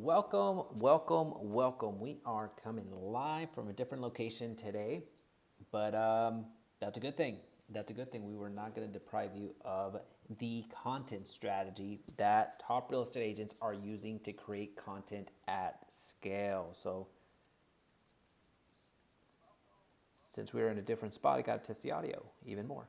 Welcome. We are coming live from a different location today, but that's a good thing. That's a good thing. We were not going to deprive you of the content strategy that top real estate agents are using to create content at scale. So, since we're in a different spot, I got to test the audio even more.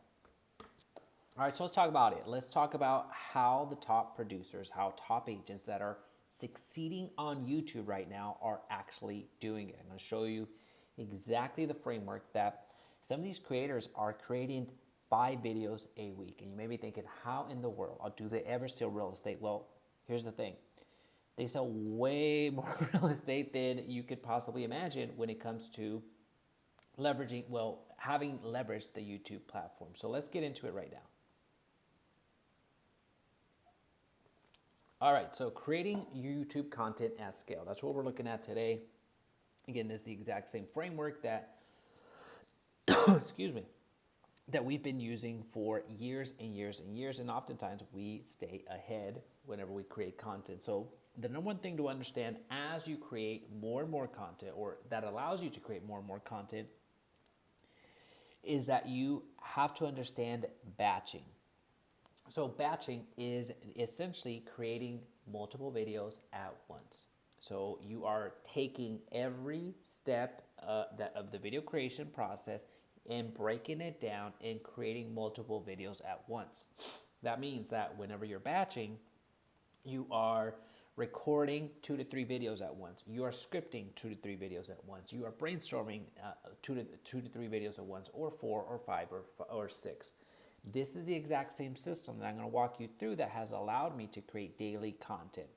All right, so let's talk about it. Let's talk about how the top producers, how top agents that are succeeding on YouTube right now are actually doing it. I'm going to show you exactly the framework that some of these creators are creating 5 videos a week. And you may be thinking, how in the world do they ever sell real estate? Well, here's the thing. They sell way more real estate than you could possibly imagine when it comes to leveraging, having leveraged the YouTube platform. So let's get into it right now. All right, so creating YouTube content at scale. That's what we're looking at today. Again, this is the exact same framework that, excuse me, that we've been using for years and years and years, and oftentimes we stay ahead whenever we create content. So the number one thing to understand as you create more and more content, or that allows you to create more and more content, is that you have to understand batching. So batching is essentially creating multiple videos at once. So you are taking every step of the video creation process and breaking it down and creating multiple videos at once. That means that whenever you're batching, you are recording 2 to 3 videos at once. You are scripting 2 to 3 videos at once. You are brainstorming 2 to 3 videos at once, or 4 or 5 or 6. This is the exact same system that I'm going to walk you through that has allowed me to create daily content.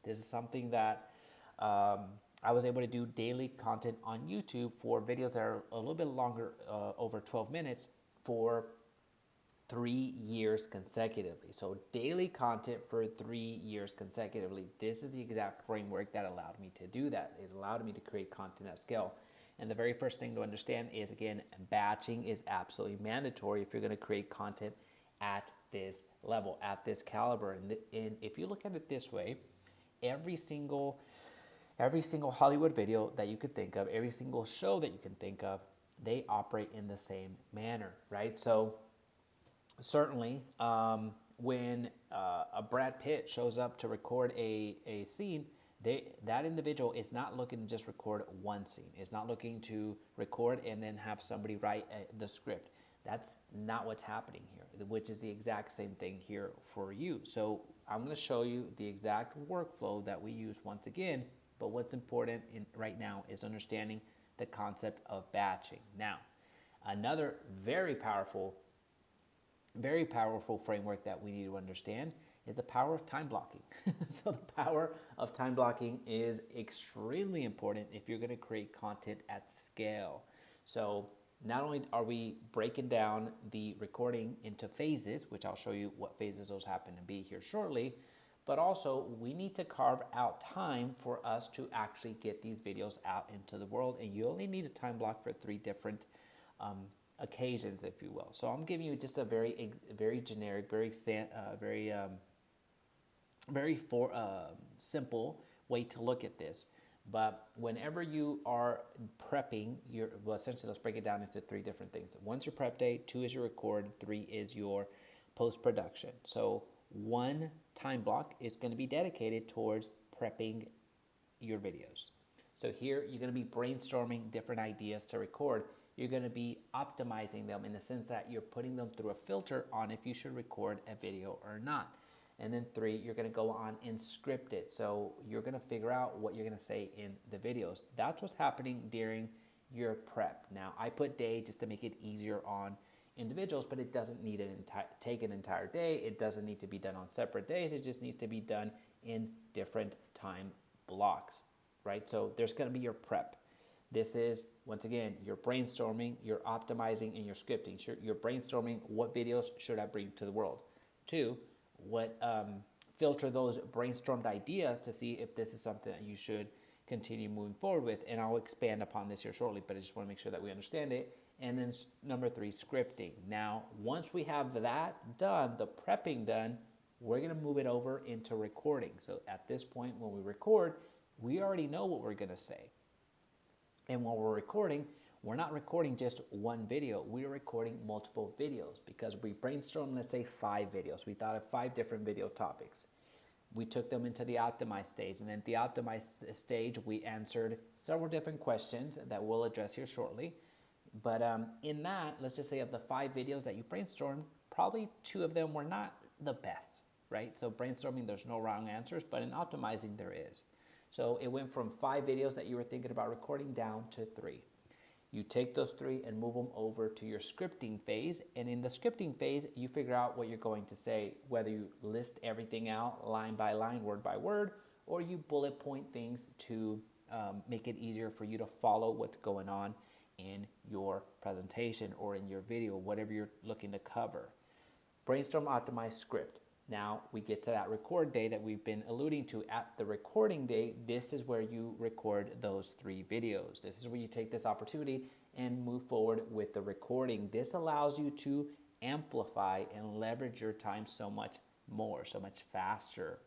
This is something that I was able to do daily content on YouTube for videos that are a little bit longer, over 12 minutes, for 3 years consecutively. So daily content for 3 years consecutively. This is the exact framework that allowed me to do that. It allowed me to create content at scale. And the very first thing to understand is, again, batching is absolutely mandatory if you're going to create content at this level, at this caliber. And if you look at it this way, every single Hollywood video that you could think of, every single show that you can think of, they operate in the same manner, right? So certainly, when a Brad Pitt shows up to record a scene, that individual is not looking to just record one scene. It's not looking to record and then have somebody write the script. That's not what's happening here, which is the exact same thing here for you. So I'm going to show you the exact workflow that we use once again, but what's important right now is understanding the concept of batching. Now, another very powerful framework that we need to understand is the power of time blocking. So the power of time blocking is extremely important if you're going to create content at scale. So not only are we breaking down the recording into phases, which I'll show you what phases those happen to be here shortly, but also we need to carve out time for us to actually get these videos out into the world. And you only need a time block for 3 different occasions, if you will. So I'm giving you just a very generic, very simple way to look at this. But whenever you are prepping, essentially let's break it down into 3 different things. 1's your prep day, 2 is your record, 3 is your post-production. So 1 time block is going to be dedicated towards prepping your videos. So here you're going to be brainstorming different ideas to record. You're going to be optimizing them in the sense that you're putting them through a filter on if you should record a video or not. And then 3, you're going to go on and script it. So you're going to figure out what you're going to say in the videos. That's what's happening during your prep. Now, I put day just to make it easier on individuals, but it doesn't need take an entire day. It doesn't need to be done on separate days. It just needs to be done in different time blocks, right? So there's going to be your prep. This is, once again, you're brainstorming, you're optimizing, and you're scripting. You're brainstorming what videos should I bring to the world. 2, filter those brainstormed ideas to see if this is something that you should continue moving forward with. And I'll expand upon this here shortly, but I just want to make sure that we understand it. And then number 3, scripting. Now, once we have that done, the prepping done, we're going to move it over into recording. So at this point, when we record, We already know what we're going to say. And when we're recording, we're not recording just one video. We're recording multiple videos because we brainstormed, let's say 5 videos. We thought of 5 different video topics. We took them into the optimized stage, and then at the optimized stage, we answered several different questions that we'll address here shortly. But in that, let's just say of the 5 videos that you brainstormed, probably 2 of them were not the best, right? So brainstorming, there's no wrong answers, but in optimizing, there is. So it went from 5 videos that you were thinking about recording down to 3. You take those 3 and move them over to your scripting phase. And in the scripting phase, you figure out what you're going to say, whether you list everything out line by line, word by word, or you bullet point things to make it easier for you to follow what's going on in your presentation or in your video, whatever you're looking to cover. Brainstorm, optimize, script. Now we get to that record day that we've been alluding to. At the recording day, this is where you record those 3 videos. This is where you take this opportunity and move forward with the recording. This allows you to amplify and leverage your time so much more, so much faster.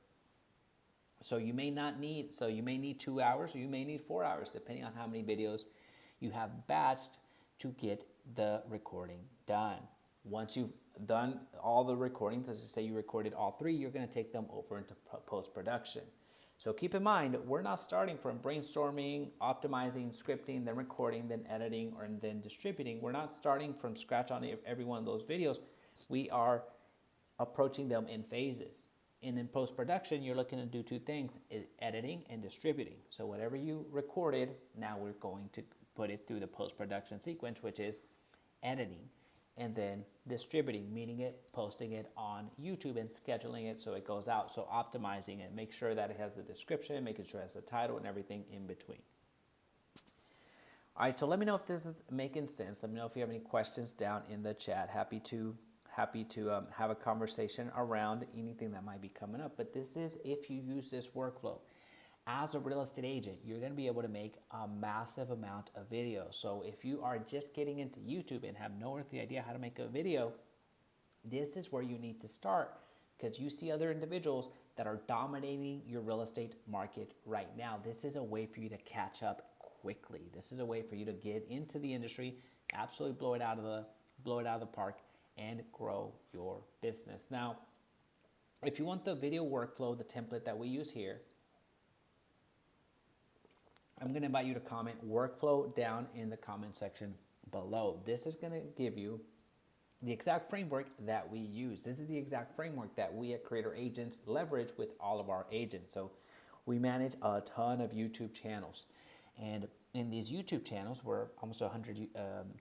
So you may need 2 hours, or you may need 4 hours, depending on how many videos you have batched to get the recording done. Once you've done all the recordings, let's just say you recorded all 3, you're going to take them over into post-production. So keep in mind, we're not starting from brainstorming, optimizing, scripting, then recording, then editing, or then distributing. We're not starting from scratch on every one of those videos. We are approaching them in phases. And in post-production, you're looking to do 2 things, editing and distributing. So whatever you recorded, now we're going to put it through the post-production sequence, which is editing, and then distributing, meaning posting it on YouTube and scheduling it so it goes out. So optimizing it, make sure that it has the description, making sure it has the title and everything in between. All right, so let me know if this is making sense. Let me know if you have any questions down in the chat. Happy to have a conversation around anything that might be coming up. But this is if you use this workflow. As a real estate agent, you're going to be able to make a massive amount of videos. So if you are just getting into YouTube and have no earthly idea how to make a video, this is where you need to start, because you see other individuals that are dominating your real estate market right now. This is a way for you to catch up quickly. This is a way for you to get into the industry, absolutely blow it out of the park, and grow your business. Now, if you want the video workflow, the template that we use here, I'm going to invite you to comment workflow down in the comment section below. This is going to give you the exact framework that we use. This is the exact framework that we at Creator Agents leverage with all of our agents. So we manage a ton of YouTube channels. And in these YouTube channels, we're almost 100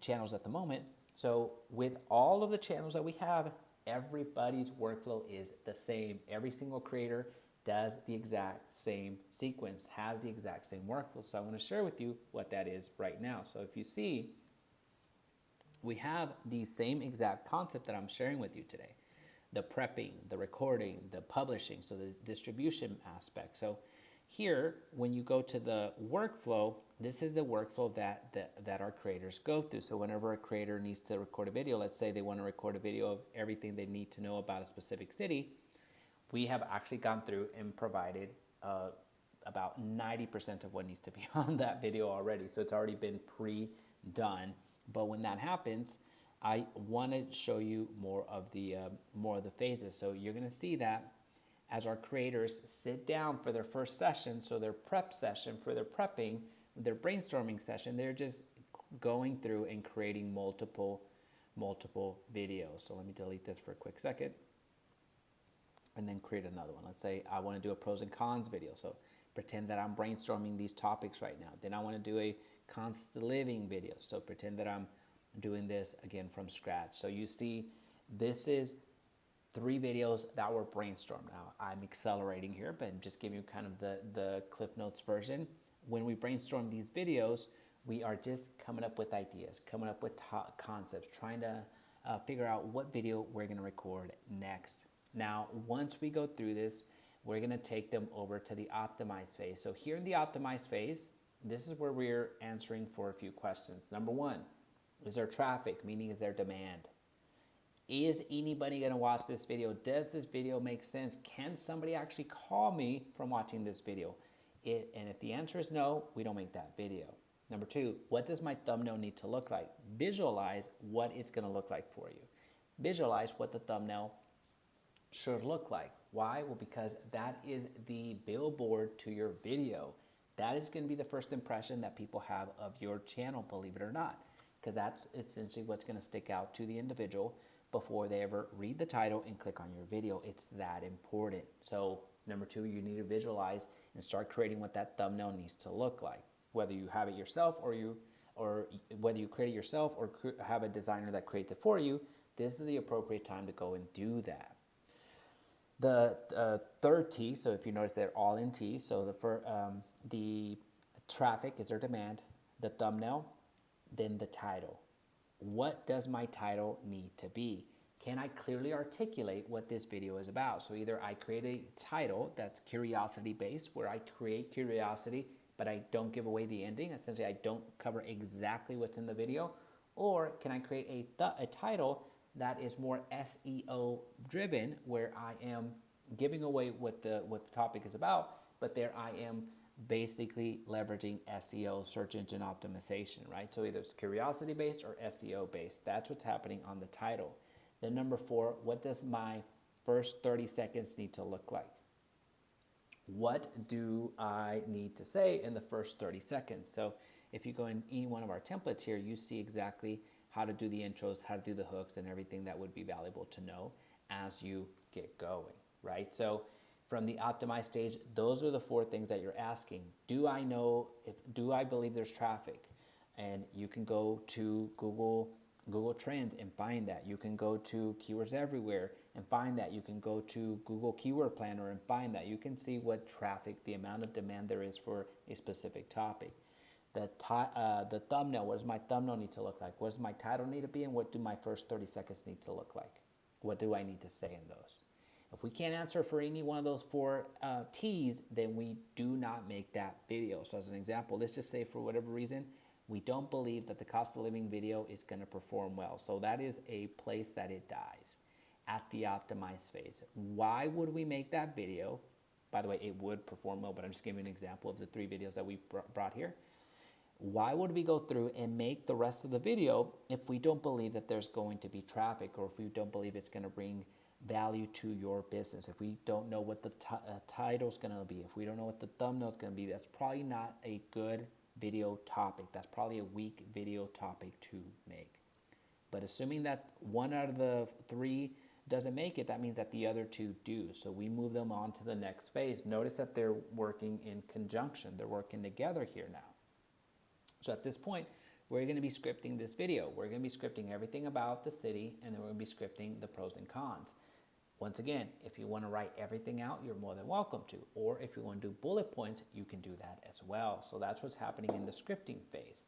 channels at the moment. So with all of the channels that we have, everybody's workflow is the same. Every single creator does the exact same sequence, has the exact same workflow. So I want to share with you what that is right now. So if you see, we have the same exact concept that I'm sharing with you today. The prepping, the recording, the publishing, so the distribution aspect. So here, when you go to the workflow, this is the workflow that our creators go through. So whenever a creator needs to record a video, let's say they want to record a video of everything they need to know about a specific city, we have actually gone through and provided about 90% of what needs to be on that video already. So it's already been pre-done. But when that happens, I want to show you more of the phases. So you're going to see that as our creators sit down for their first session, so their prep session for their prepping, their brainstorming session, they're just going through and creating multiple videos. So let me delete this for a quick second, and then create another one. Let's say I want to do a pros and cons video. So pretend that I'm brainstorming these topics right now. Then I want to do a constant living video. So pretend that I'm doing this again from scratch. So you see, this is 3 videos that were brainstormed. Now I'm accelerating here, but I'm just giving you kind of the Cliff Notes version. When we brainstorm these videos, we are just coming up with ideas, coming up with concepts, trying to figure out what video we're going to record next. Now, once we go through this, we're going to take them over to the optimize phase. So here in the optimize phase, this is where we're answering for a few questions. Number 1, is there traffic? Meaning, is there demand? Is anybody going to watch this video? Does this video make sense? Can somebody actually call me from watching this video? And if the answer is no, we don't make that video. Number 2, what does my thumbnail need to look like? Visualize what it's going to look like for you. Visualize what the thumbnail should look like. Why? Well, because that is the billboard to your video. That is going to be the first impression that people have of your channel, believe it or not, because that's essentially what's going to stick out to the individual before they ever read the title and click on your video. It's that important. So number 2, you need to visualize and start creating what that thumbnail needs to look like. Whether you have it yourself or whether you create it yourself or have a designer that creates it for you, this is the appropriate time to go and do that. The third T, so if you notice they're all in T, so the traffic is their demand, the thumbnail, then the title. What does my title need to be? Can I clearly articulate what this video is about? So either I create a title that's curiosity based, where I create curiosity, but I don't give away the ending. Essentially, I don't cover exactly what's in the video. Or can I create a title that is more SEO driven, where I am giving away what the topic is about, but there I am basically leveraging SEO, search engine optimization, right? So either it's curiosity based or SEO based. That's what's happening on the title. Then number 4, what does my first 30 seconds need to look like? What do I need to say in the first 30 seconds? So if you go in any one of our templates here, you see exactly how to do the intros, how to do the hooks, and everything that would be valuable to know as you get going, right? So from the optimized stage, those are the 4 things that you're asking. Do I believe there's traffic? And you can go to Google Trends and find that. You can go to Keywords Everywhere and find that. You can go to Google Keyword Planner and find that. You can see what traffic, the amount of demand there is for a specific topic. The thumbnail, what does my thumbnail need to look like? What does my title need to be? And what do my first 30 seconds need to look like? What do I need to say in those? If we can't answer for any one of those 4 T's, then we do not make that video. So as an example, let's just say for whatever reason, we don't believe that the cost of living video is going to perform well. So that is a place that it dies at the optimized phase. Why would we make that video? By the way, it would perform well, but I'm just giving an example of the 3 videos that we brought here. Why would we go through and make the rest of the video if we don't believe that there's going to be traffic, or if we don't believe it's going to bring value to your business? If we don't know what the title's going to be, if we don't know what the thumbnail's going to be, that's probably not a good video topic. That's probably a weak video topic to make. But assuming that 1 out of the 3 doesn't make it, that means that the other 2 do. So we move them on to the next phase. Notice that they're working in conjunction. They're working together here now. So at this point, we're going to be scripting this video. We're going to be scripting everything about the city, and then we're going to be scripting the pros and cons. Once again, if you want to write everything out, you're more than welcome to. Or if you want to do bullet points, you can do that as well. So that's what's happening in the scripting phase.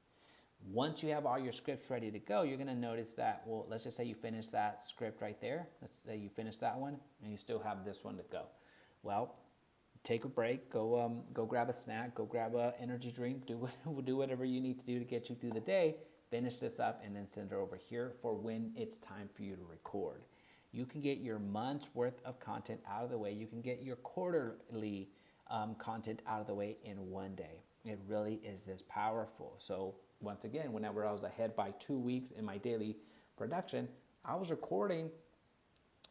Once you have all your scripts ready to go, you're going to notice that, well, let's just say you finish that script right there. Let's say you finish that one, and you still have this one to go. Well, take a break, go grab a snack, go grab an energy drink, do whatever you need to do to get you through the day, finish this up, and then send it over here for when it's time for you to record. You can get your month's worth of content out of the way. You can get your quarterly content out of the way in one day. It really is this powerful. So once again, whenever I was ahead by 2 weeks in my daily production, I was recording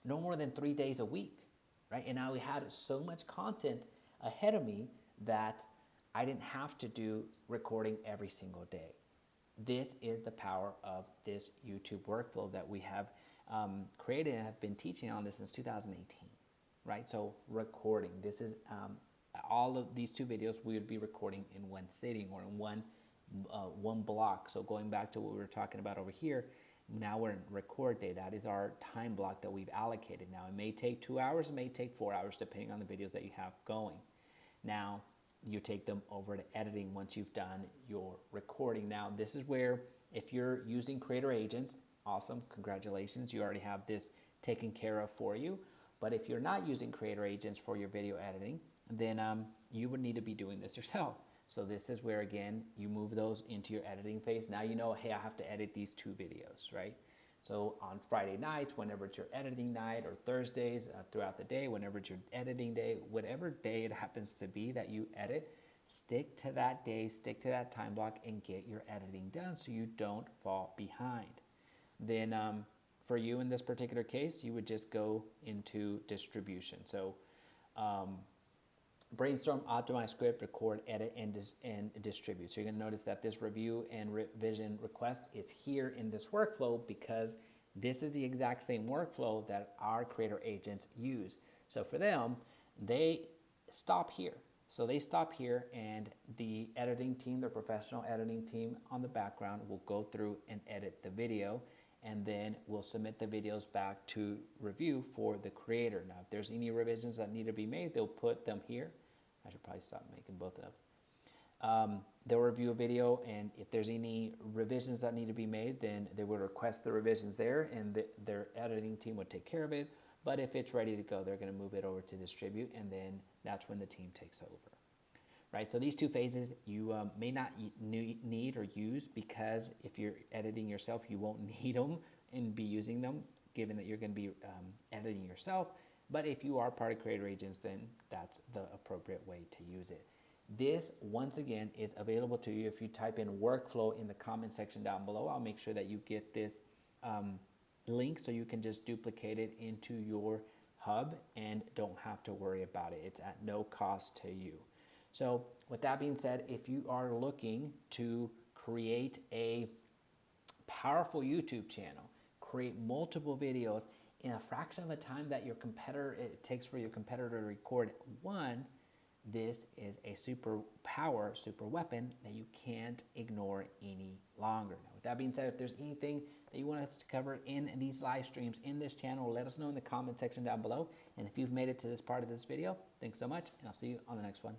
no more than 3 days a week, right? And I had so much content ahead of me that I didn't have to do recording every single day. This is the power of this YouTube workflow that we have created and have been teaching on this since 2018, right? So recording, this is all of these 2 videos we would be recording in one sitting or in one block. So going back to what we were talking about over here, now we're in record day. That is our time block that we've allocated. Now it may take 2 hours, it may take 4 hours, depending on the videos that you have going. Now you take them over to editing once you've done your recording. Now this is where, if you're using creator agents, awesome, congratulations, you already have this taken care of for you. But if you're not using creator agents for your video editing, then you would need to be doing this yourself. So this is where, again, you move those into your editing phase. Now you know, hey, I have to edit these 2 videos, right? So on Friday nights, whenever it's your editing night, or Thursdays throughout the day, whenever it's your editing day, whatever day it happens to be that you edit, Stick to that day, stick to that time block, and get your editing done so you don't fall behind. Then for you in this particular case, you would just go into distribution. So brainstorm, optimize script, record, edit, and distribute. So you're going to notice that this review and revision request is here in this workflow because this is the exact same workflow that our creator agents use. So for them, they stop here. So they stop here, and the editing team, the professional editing team on the background, will go through and edit the video, and then we'll submit the videos back to review for the creator. Now, if there's any revisions that need to be made, they'll put them here. I should probably stop making both of those. They'll review a video, and if there's any revisions that need to be made, then they will request the revisions there, and their editing team would take care of it. But if it's ready to go, they're going to move it over to distribute, and then that's when the team takes over. Right? So these two phases you may not need or use, because if you're editing yourself, you won't need them and be using them, given that you're going to be editing yourself. But if you are part of creator agents, then that's the appropriate way to use it. This, once again, is available to you if you type in workflow in the comment section down below. I'll make sure that you get this link so you can just duplicate it into your hub and don't have to worry about it. It's at no cost to you. So with that being said, if you are looking to create a powerful YouTube channel, create multiple videos in a fraction of the time that it takes for your competitor to record one, this is a super weapon that you can't ignore any longer. Now, with that being said, if there's anything that you want us to cover in these live streams in this channel, let us know in the comment section down below. And if you've made it to this part of this video, thanks so much, and I'll see you on the next one.